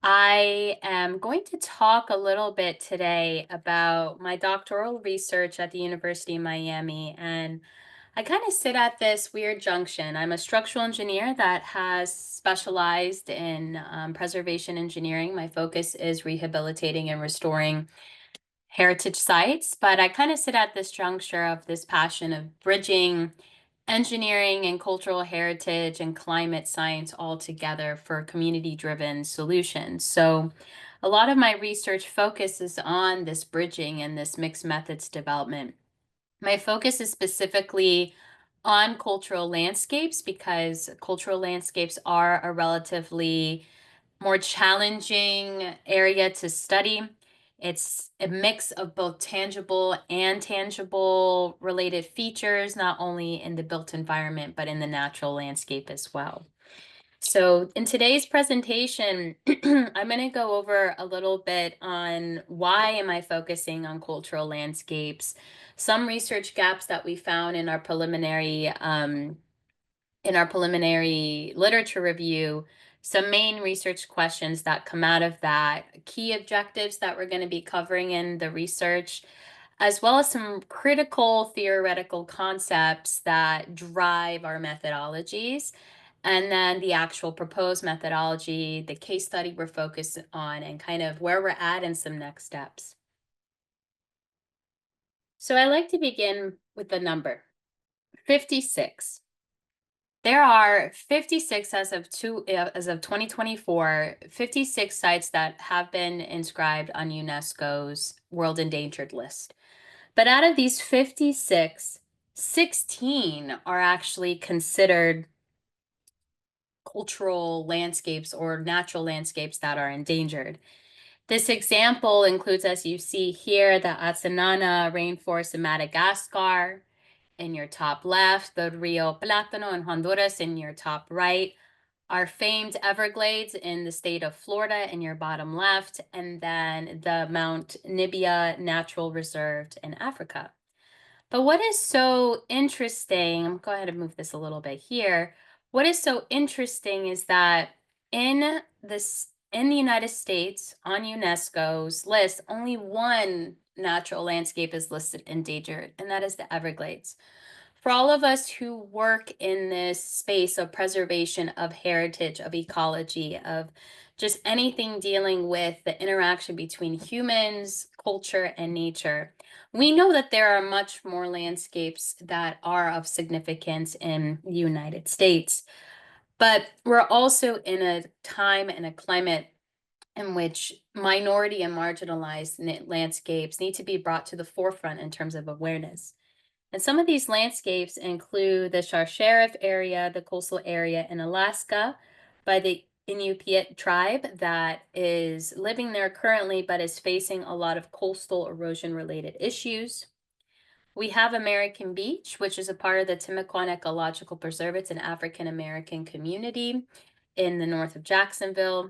I am going to talk a little bit today about my doctoral research at the University of Miami. And I kind of sit at this weird junction. I'm a structural engineer that has specialized in preservation engineering. My focus is rehabilitating and restoring heritage sites, but I kind of sit at this juncture of this passion of bridging engineering and cultural heritage and climate science all together for community driven solutions. So, a lot of my research focuses on this bridging and this mixed methods development. My focus is specifically on cultural landscapes because cultural landscapes are a relatively more challenging area to study. It's a mix of both tangible and tangible related features, not only in the built environment, but in the natural landscape as well. So, in today's presentation, I'm going to go over a little bit on why am I focusing on cultural landscapes, some research gaps that we found in our preliminary literature review, some main research questions that come out of that, key objectives that we're going to be covering in the research, as well as some critical theoretical concepts that drive our methodologies, and then the actual proposed methodology, the case study we're focused on, and kind of where we're at and some next steps. So I like to begin with the number 56. There are 56 as of 2024, 56 sites that have been inscribed on UNESCO's World Endangered List. But out of these 56, 16 are actually considered cultural landscapes or natural landscapes that are endangered. This example includes, as you see here, the Atsanana rainforest in Madagascar in your top left, the Rio Plátano in Honduras in your top right, our famed Everglades in the state of Florida in your bottom left, and then the Mount Nibia Natural Reserve in Africa. But what is so interesting, I'm go ahead and move this a little bit here. What is so interesting is that in the United States on UNESCO's list, only one natural landscape is listed endangered, and that is the Everglades. For all of us who work in this space of preservation, of heritage, of ecology, of just anything dealing with the interaction between humans, culture, and nature, we know that there are much more landscapes that are of significance in the United States. But we're also in a time and a climate in which minority and marginalized landscapes need to be brought to the forefront in terms of awareness. And some of these landscapes include the Sharsheriff area, the coastal area in Alaska by the Inupiat tribe that is living there currently but is facing a lot of coastal erosion related issues. We have American Beach, which is a part of the Timucuan Ecological Preserve. It's an African American community in the north of Jacksonville.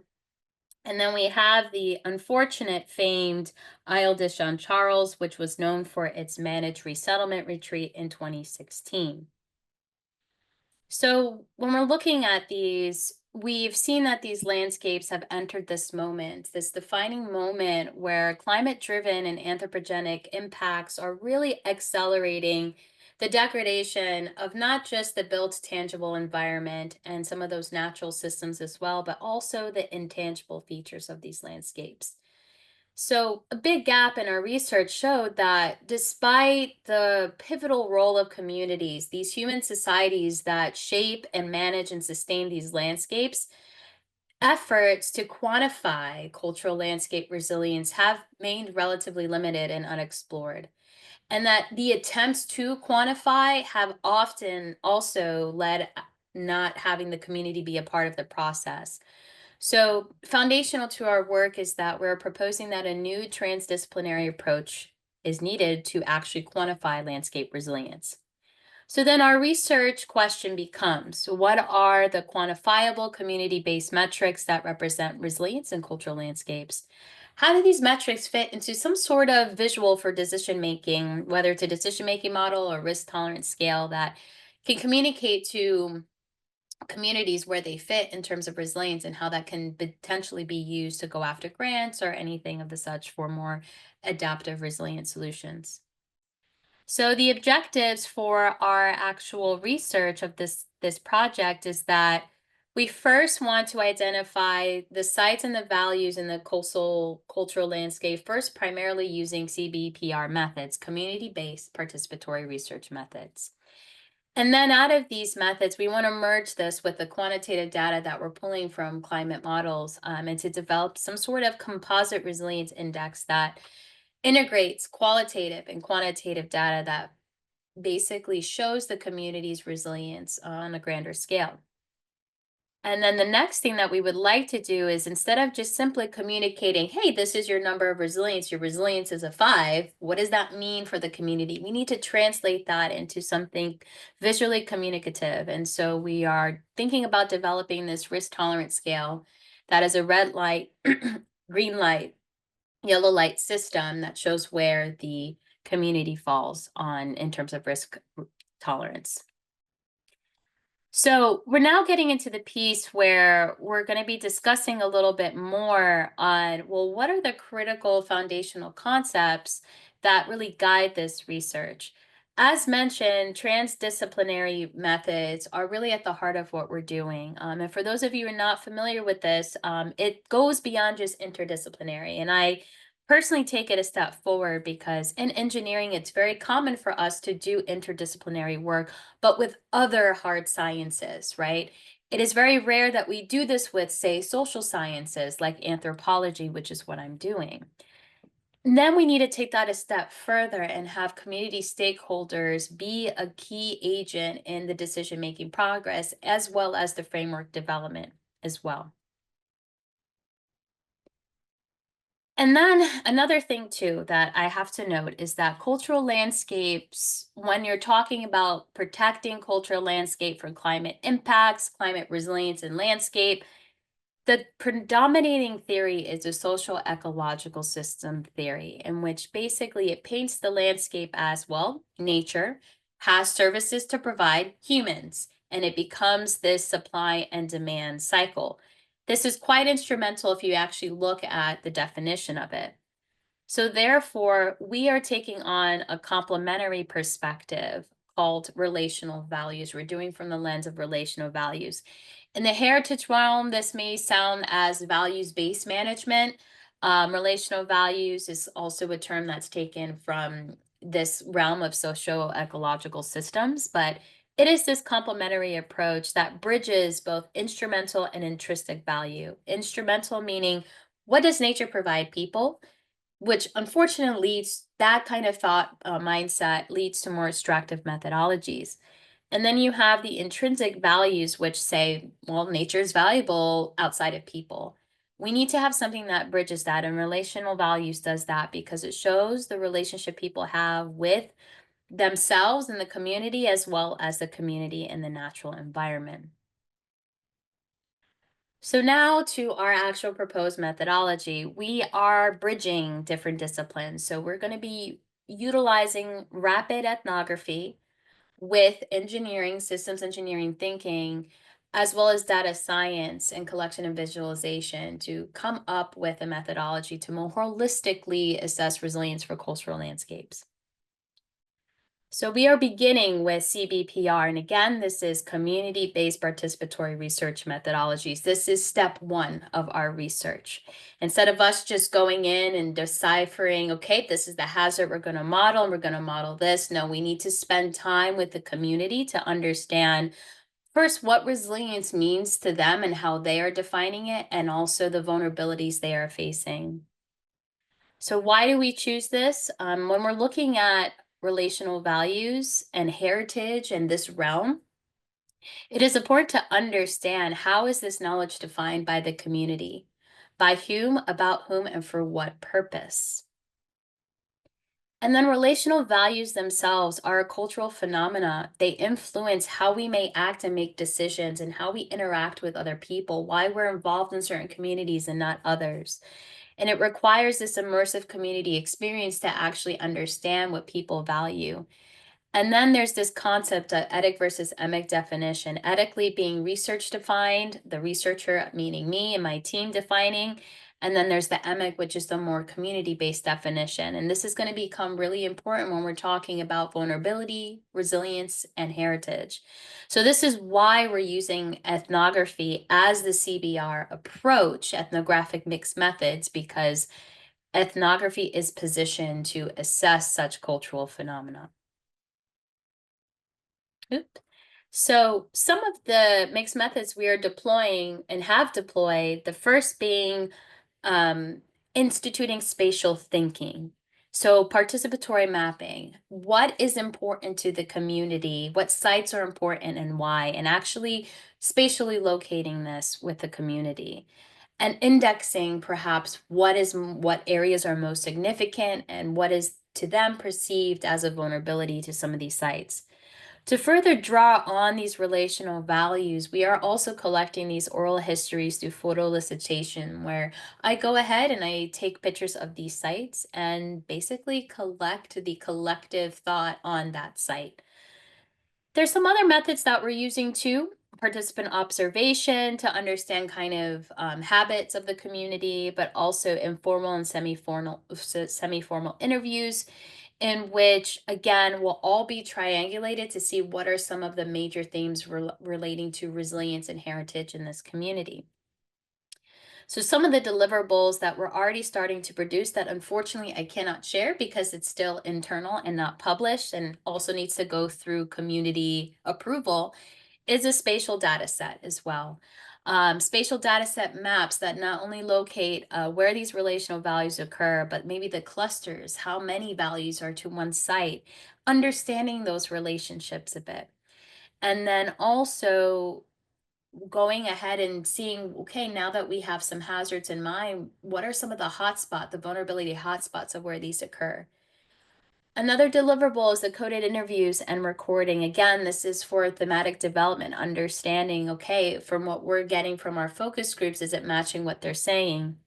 And then we have the unfortunate famed Isle de Jean Charles, which was known for its managed resettlement retreat in 2016. So when we're looking at these, we've seen that these landscapes have entered this moment, this defining moment where climate driven and anthropogenic impacts are really accelerating the degradation of not just the built tangible environment and some of those natural systems as well, but also the intangible features of these landscapes. So, a big gap in our research showed that despite the pivotal role of communities, these human societies that shape and manage and sustain these landscapes, efforts to quantify cultural landscape resilience have remained relatively limited and unexplored. And that the attempts to quantify have often also led not having the community be a part of the process. So, foundational to our work is that we're proposing that a new transdisciplinary approach is needed to actually quantify landscape resilience. So, then our research question becomes what are the quantifiable community based metrics that represent resilience in cultural landscapes? How do these metrics fit into some sort of visual for decision making, whether it's a decision making model or risk tolerance scale that can communicate to communities where they fit in terms of resilience and how that can potentially be used to go after grants or anything of the such for more adaptive resilient solutions. So the objectives for our actual research of this project is that we first want to identify the sites and the values in the coastal cultural landscape, first primarily using CBPR methods, community-based participatory research methods. And then out of these methods, we want to merge this with the quantitative data that we're pulling from climate models, and to develop some sort of composite resilience index that integrates qualitative and quantitative data that basically shows the community's resilience on a grander scale. And then the next thing that we would like to do is, instead of just simply communicating, hey, this is your number of resilience, your resilience is a 5, what does that mean for the community? We need to translate that into something visually communicative. And so we are thinking about developing this risk tolerance scale that is a red light, green light, yellow light system that shows where the community falls on in terms of risk tolerance. So we're now getting into the piece where we're going to be discussing a little bit more on, well, what are the critical foundational concepts that really guide this research? As mentioned, transdisciplinary methods are really at the heart of what we're doing. And for those of you who are not familiar with this, it goes beyond just interdisciplinary. And I personally take it a step forward because in engineering, it's very common for us to do interdisciplinary work, but with other hard sciences, right? It is very rare that we do this with, say, social sciences like anthropology, which is what I'm doing. And then we need to take that a step further and have community stakeholders be a key agent in the decision-making progress, as well as the framework development as well. And then another thing too that I have to note is that cultural landscapes, when you're talking about protecting cultural landscape from climate impacts, climate resilience and landscape, the predominating theory is a social ecological system theory, in which basically it paints the landscape as, well, nature has services to provide humans, and it becomes this supply and demand cycle. This is quite instrumental if you actually look at the definition of it. So therefore, we are taking on a complementary perspective called relational values. We're doing from the lens of relational values. In the heritage realm, this may sound as values-based management. Relational values is also a term that's taken from this realm of socio-ecological systems, but it is this complementary approach that bridges both instrumental and intrinsic value. Instrumental meaning, what does nature provide people? Which unfortunately leads, that kind of thought mindset leads to more extractive methodologies. And then you have the intrinsic values, which say, well, nature is valuable outside of people. We need to have something that bridges that, and relational values does that because it shows the relationship people have with themselves and the community, as well as the community and the natural environment. So now to our actual proposed methodology, we are bridging different disciplines. So we're going to be utilizing rapid ethnography with engineering, systems engineering thinking, as well as data science and collection and visualization to come up with a methodology to more holistically assess resilience for cultural landscapes. So we are beginning with CBPR, and again, this is community-based participatory research methodologies. This is step 1 of our research. Instead of us just going in and deciphering, okay, this is the hazard we're going to model, and we're going to model this. No, we need to spend time with the community to understand first what resilience means to them and how they are defining it, and also the vulnerabilities they are facing. So why do we choose this? When we're looking at relational values and heritage and this realm, it is important to understand, how is this knowledge defined by the community? By whom, about whom, and for what purpose? And then relational values themselves are a cultural phenomena. They influence how we may act and make decisions and how we interact with other people, why we're involved in certain communities and not others. And it requires this immersive community experience to actually understand what people value. And then there's this concept of etic versus emic definition. Ethically being research defined, the researcher, meaning me and my team, defining. And then there's the emic, which is the more community-based definition. And this is going to become really important when we're talking about vulnerability, resilience, and heritage. So this is why we're using ethnography as the CBR approach, ethnographic mixed methods, because ethnography is positioned to assess such cultural phenomena. Oop. So some of the mixed methods we are deploying and have deployed, the first being um, instituting spatial thinking. So participatory mapping, what is important to the community, what sites are important and why, and actually spatially locating this with the community. And indexing perhaps what areas are most significant and what is to them perceived as a vulnerability to some of these sites. To further draw on these relational values, we are also collecting these oral histories through photo elicitation, where I go ahead and I take pictures of these sites and basically collect the collective thought on that site. There's some other methods that we're using too. Participant observation to understand kind of habits of the community, but also informal and semi-formal interviews in which, again, will all be triangulated to see what are some of the major themes relating to resilience and heritage in this community. So some of the deliverables that we're already starting to produce that unfortunately I cannot share because it's still internal and not published and also needs to go through community approval is a spatial data set as well. Spatial data set maps that not only locate where these relational values occur, but maybe the clusters, how many values are to one site, understanding those relationships a bit. And then also going ahead and seeing, okay, now that we have some hazards in mind, what are some of the vulnerability hotspots of where these occur? Another deliverable is the coded interviews and recording. Again, this is for thematic development, understanding, okay, from what we're getting from our focus groups, is it matching what they're saying?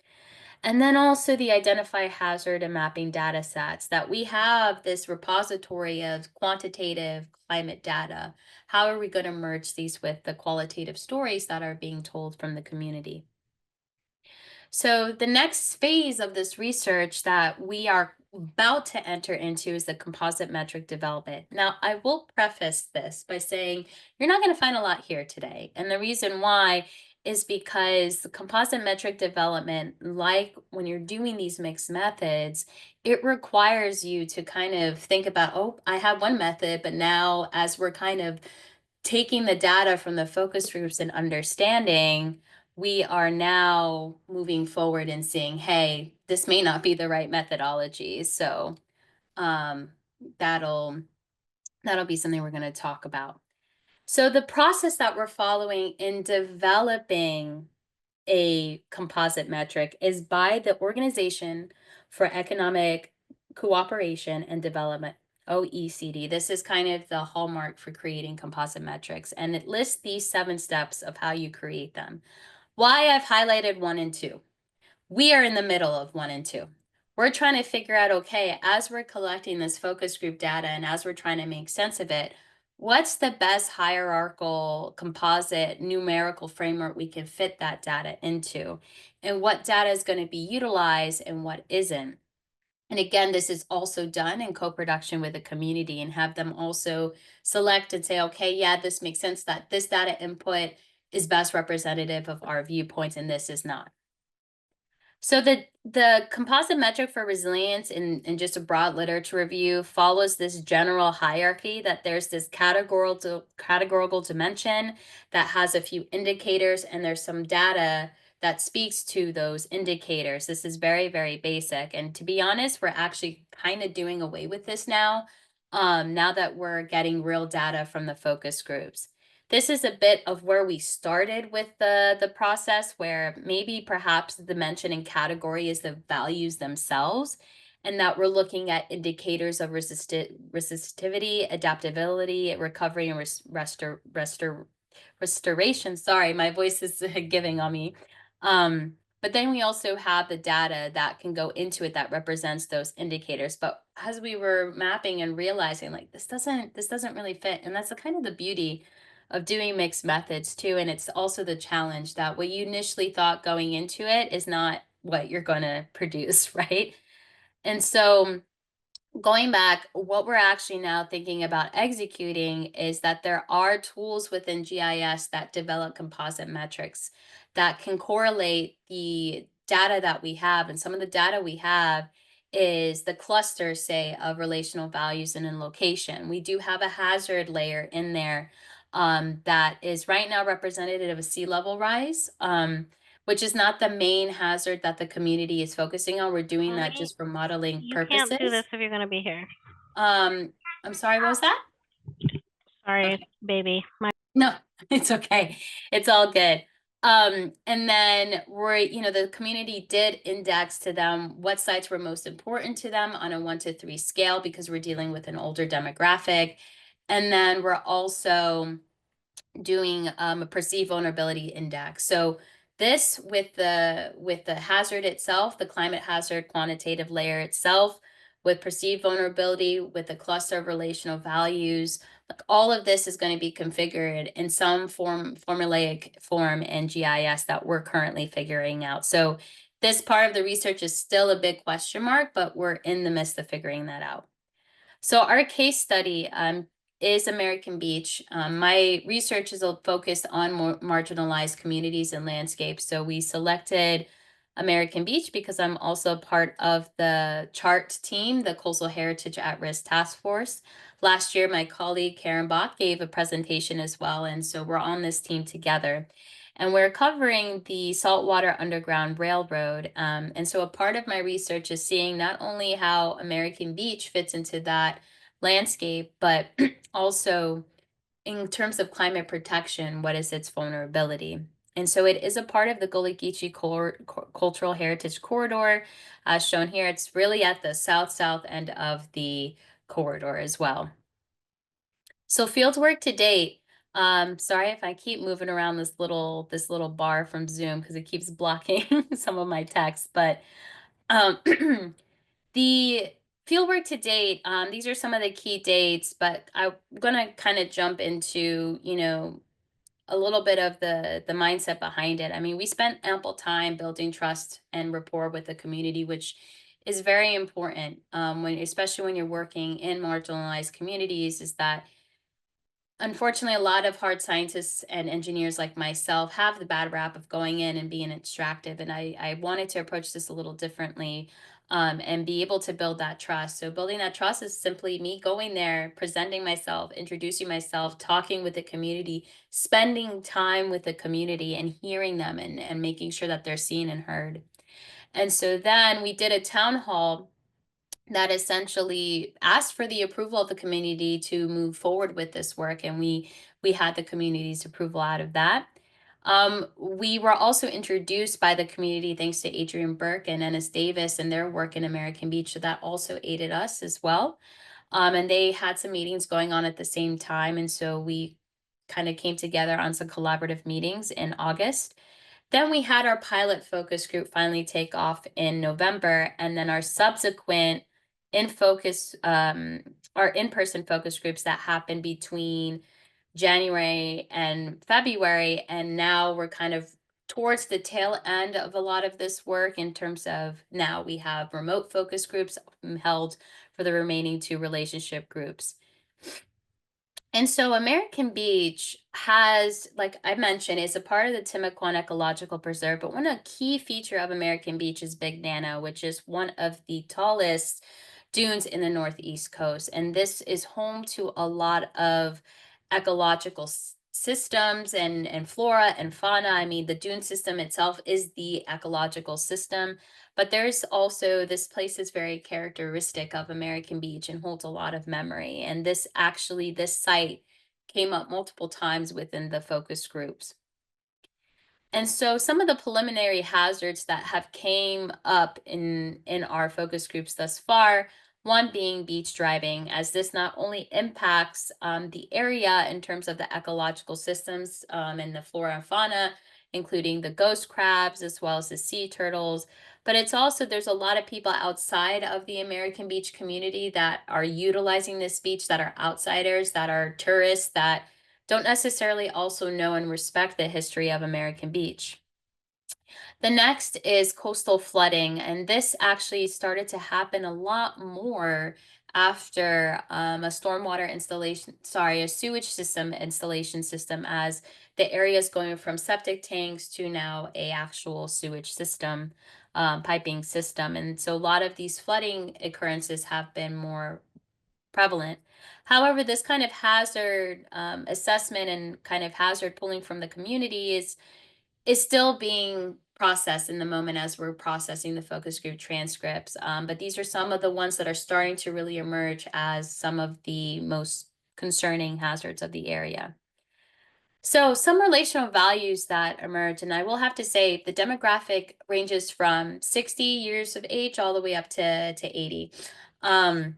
And then also the identify hazard and mapping data sets that we have this repository of quantitative climate data. How are we going to merge these with the qualitative stories that are being told from the community? So the next phase of this research that we are about to enter into is the composite metric development. Now, I will preface this by saying you're not going to find a lot here today. And the reason why is because the composite metric development, like when you're doing these mixed methods, it requires you to kind of think about, oh, I have one method, but now as we're kind of taking the data from the focus groups and understanding, we are now moving forward and seeing, hey, this may not be the right methodology. So um, that'll that'll be something we're going to talk about. So the process that we're following in developing a composite metric is by the Organization for Economic Cooperation and Development, OECD. This is kind of the hallmark for creating composite metrics, and it lists these 7 steps of how you create them. Why I've highlighted 1 and 2. We are in the middle of 1 and 2. We're trying to figure out, okay, as we're collecting this focus group data and as we're trying to make sense of it, what's the best hierarchical, composite, numerical framework we can fit that data into? And what data is going to be utilized and what isn't? And again, this is also done in co-production with the community and have them also select and say, okay, yeah, this makes sense that this data input is best representative of our viewpoints and this is not. So the composite metric for resilience in just a broad literature review follows this general hierarchy that there's this categorical dimension that has a few indicators and there's some data that speaks to those indicators. This is very, very basic. And to be honest, we're actually kind of doing away with this now, now that we're getting real data from the focus groups. This is a bit of where we started with the process, where maybe perhaps the mention in category is the values themselves, and that we're looking at indicators of resistivity, adaptability, recovery, and restoration. Sorry, my voice is giving on me. But then we also have the data that can go into it that represents those indicators. But as we were mapping and realizing like this doesn't really fit. And that's the kind of the beauty of doing mixed methods too. And it's also the challenge that what you initially thought going into it is not what you're going to produce, right? And so going back, what we're actually now thinking about executing is that there are tools within GIS that develop composite metrics that can correlate the data that we have. And some of the data we have is the cluster, say, of relational values and in location. We do have a hazard layer in there that is right now representative of a sea level rise. Which is not the main hazard that the community is focusing on. We're doing that Mommy, just for modeling you can't do this purposes. if you're gonna be here. Um, I'm sorry, what was that? Sorry, Okay. baby. No, it's okay. It's all good. And then the community did index to them what sites were most important to them on a 1 to 3 scale because we're dealing with an older demographic. And then we're also doing a perceived vulnerability index. So this with the hazard itself, the climate hazard quantitative layer itself, with perceived vulnerability, with the cluster of relational values, like all of this is going to be configured in some formulaic form in GIS that we're currently figuring out. So this part of the research is still a big question mark, but we're in the midst of figuring that out. So our case study is American Beach. My research is focused on more marginalized communities and landscapes. So we selected American Beach because I'm also part of the CHART team, the Coastal Heritage at Risk Task Force. Last year, my colleague Karen Bach gave a presentation as well. And so we're on this team together. And we're covering the Saltwater Underground Railroad. And so a part of my research is seeing not only how American Beach fits into that landscape, but also in terms of climate protection, what is its vulnerability? And so it is a part of the Gullah Geechee Cultural Heritage Corridor. As shown here, it's really at the south end of the corridor as well. So field work to date. Sorry if I keep moving around this little bar from Zoom because it keeps blocking some of my text. But um, the field work to date, these are some of the key dates. But I'm gonna kind of jump into a little bit of the mindset behind it. I mean, we spent ample time building trust and rapport with the community, which is very important especially when you're working in marginalized communities. Is that unfortunately, a lot of hard scientists and engineers like myself have the bad rap of going in and being extractive. And I wanted to approach this a little differently and be able to build that trust. So, building that trust is simply me going there, presenting myself, introducing myself, talking with the community, spending time with the community and hearing them and making sure that they're seen and heard. And so then we did a town hall that essentially asked for the approval of the community to move forward with this work, and we had the community's approval out of that. We were also introduced by the community thanks to Adrian Burke and Ennis Davis and their work in American Beach, so that also aided us as well. And they had some meetings going on at the same time, and so we kind of came together on some collaborative meetings in August. Then we had our pilot focus group finally take off in November, and then our subsequent in focus, our in-person focus groups that happened between January and February, and now we're kind of towards the tail end of a lot of this work in terms of now we have remote focus groups held for the remaining two relationship groups. And so American Beach has, like I mentioned, is a part of the Timucuan Ecological Preserve, but one a key feature of American Beach is Big Nano, which is one of the tallest dunes in the Northeast coast. And this is home to a lot of ecological systems and flora and fauna. I mean, the dune system itself is the ecological system, but there's also this place is very characteristic of American Beach and holds a lot of memory. And this site came up multiple times within the focus groups. And so some of the preliminary hazards that have came up in our focus groups thus far, one being beach driving, as this not only impacts the area in terms of the ecological systems and the flora and fauna, including the ghost crabs as well as the sea turtles. But it's also, there's a lot of people outside of the American beach community that are utilizing this beach, that are outsiders, that are tourists, that don't necessarily also know and respect the history of American beach. The next is coastal flooding, and this actually started to happen a lot more after a sewage system installation system, as the area is going from septic tanks to now a actual sewage system, piping system. And so a lot of these flooding occurrences have been more prevalent. However, this kind of hazard assessment and kind of hazard pulling from the community is still being processed in the moment as we're processing the focus group transcripts. But these are some of the ones that are starting to really emerge as some of the most concerning hazards of the area. So, some relational values that emerge, and I will have to say the demographic ranges from 60 years of age all the way up to 80. Um,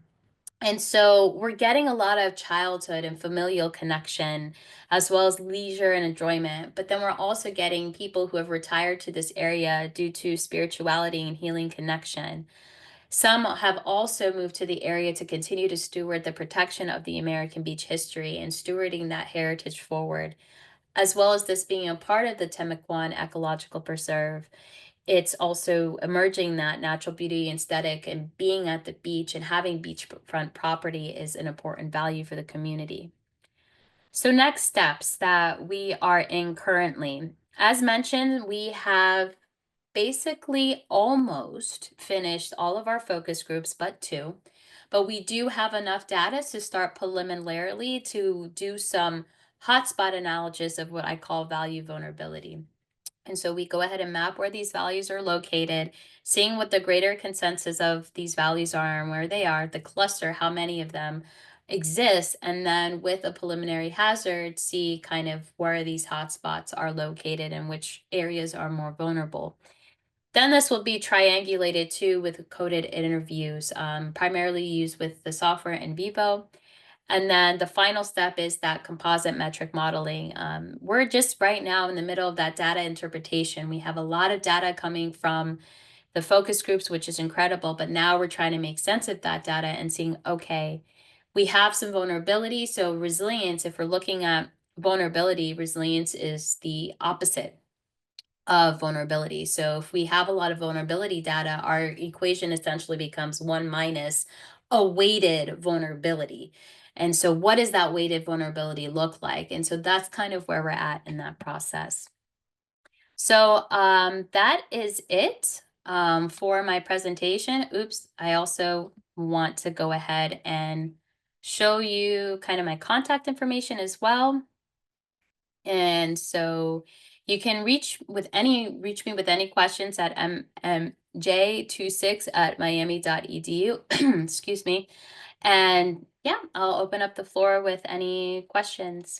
and so we're getting a lot of childhood and familial connection, as well as leisure and enjoyment. But then we're also getting people who have retired to this area due to spirituality and healing connection. Some have also moved to the area to continue to steward the protection of the American beach history and stewarding that heritage forward, as well as this being a part of the Temaquan Ecological Preserve. It's also emerging that natural beauty and aesthetic and being at the beach and having beachfront property is an important value for the community. So, next steps that we are in currently. As mentioned, we have basically almost finished all of our focus groups but two, but we do have enough data to start preliminarily to do some hotspot analysis of what I call value vulnerability. And so we go ahead and map where these values are located, seeing what the greater consensus of these values are and where they are, the cluster, how many of them exist, and then with a preliminary hazard, see kind of where these hotspots are located and which areas are more vulnerable. Then this will be triangulated too with coded interviews, primarily used with the software in vivo. And then the final step is that composite metric modeling. We're just right now in the middle of that data interpretation. We have a lot of data coming from the focus groups, which is incredible, but now we're trying to make sense of that data and seeing, okay, we have some vulnerability. So resilience, if we're looking at vulnerability, resilience is the opposite of vulnerability. So if we have a lot of vulnerability data, our equation essentially becomes one minus a weighted vulnerability. And so what does that weighted vulnerability look like? And so that's kind of where we're at in that process. So that is it for my presentation. Oops, I also want to go ahead and show you kind of my contact information as well. And so you can reach me with any questions at mmj26@miami.edu. Excuse me. And yeah, I'll open up the floor with any questions.